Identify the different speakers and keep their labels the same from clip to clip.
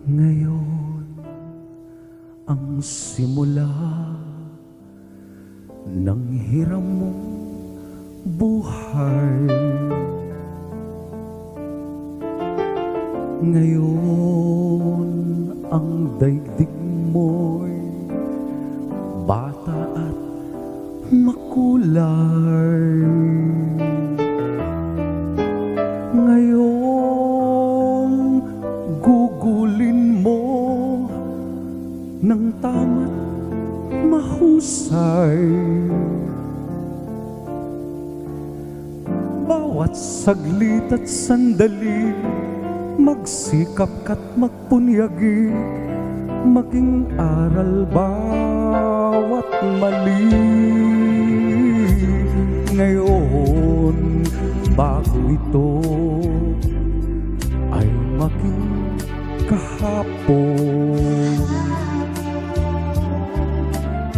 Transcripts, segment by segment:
Speaker 1: Ngayon ang simula ng hiram mong buhay. Ngayon ang daigdig mo'y bata at makulay. Ngayon gugulin mo ng tama't mahusay. Bawat saglit at sandali, magsikap ka't magpunyagi, maging aral bawat mali. Ngayon, bago ito ay maging kahapon.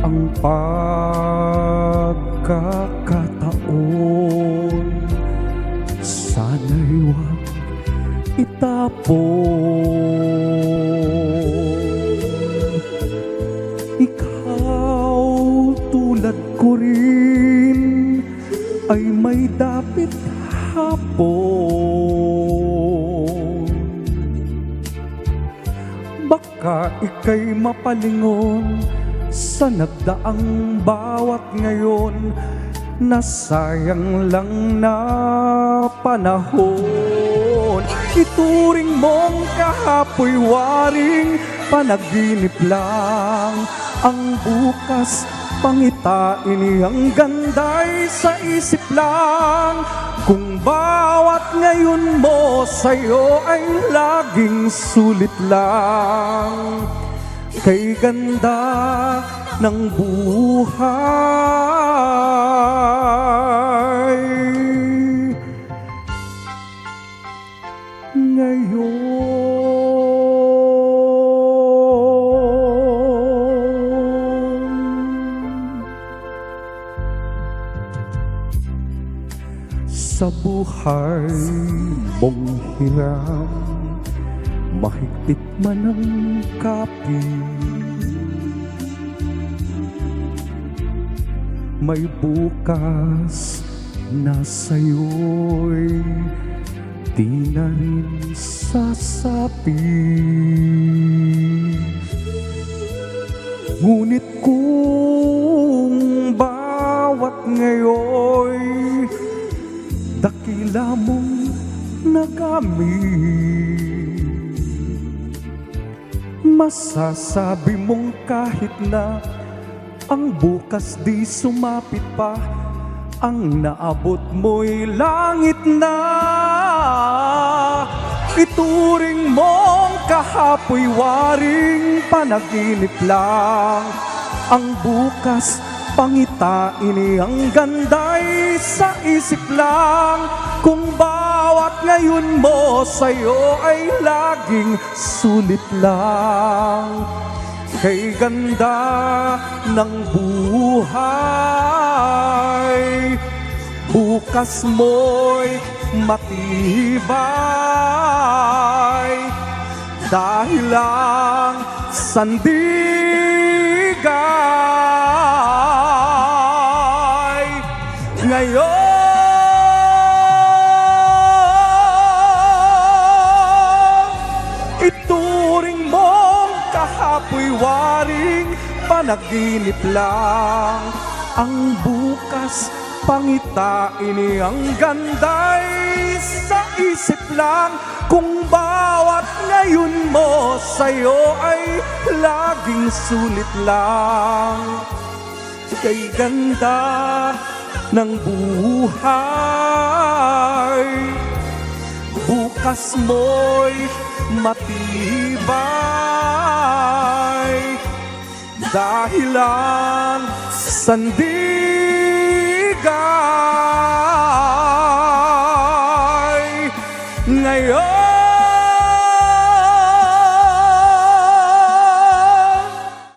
Speaker 1: Ang pagkakataon, sana'y huwag itapon. Ikaw tulad ko rin ay may dapit hapon. Baka ika'y mapalingon sa nagdaang bawat ngayon, nasayang lang na panahon. Ituring mong kahapoy waring panaginip lang, ang bukas pangitain ang ganda'y sa isip lang. Kung bawat ngayon mo sa'yo ay laging sulit lang, kay ganda ng buhay ngayon. Sa buhay mong hiram, mahigpit man ang kapit, may bukas na sa'yo'y di na rin sasapit. Ngunit kung bawat ngayon'y dakila mong nagamit, masasabi mong kahit na ang bukas di sumapit pa, ang naabot mo'y langit na. Ituring mong kahapoy waring panaginip lang, ang bukas pangitain ang ganda'y sa isip lang. Kung bawat ngayon mo sa'yo ay laging sulit lang, kay ganda ng buhay. Bukas mo'y matibay dahil ang sandigay ngayon. Ituring mong kahapoy waring panaginip lang, ang bukas pangitain ang ganda'y sa isip lang. Kung bawat ngayon mo sa'yo ay laging sulit lang, kay ganda ng buhay. Bukas mo'y matibay dahil ang sandigay ngayon.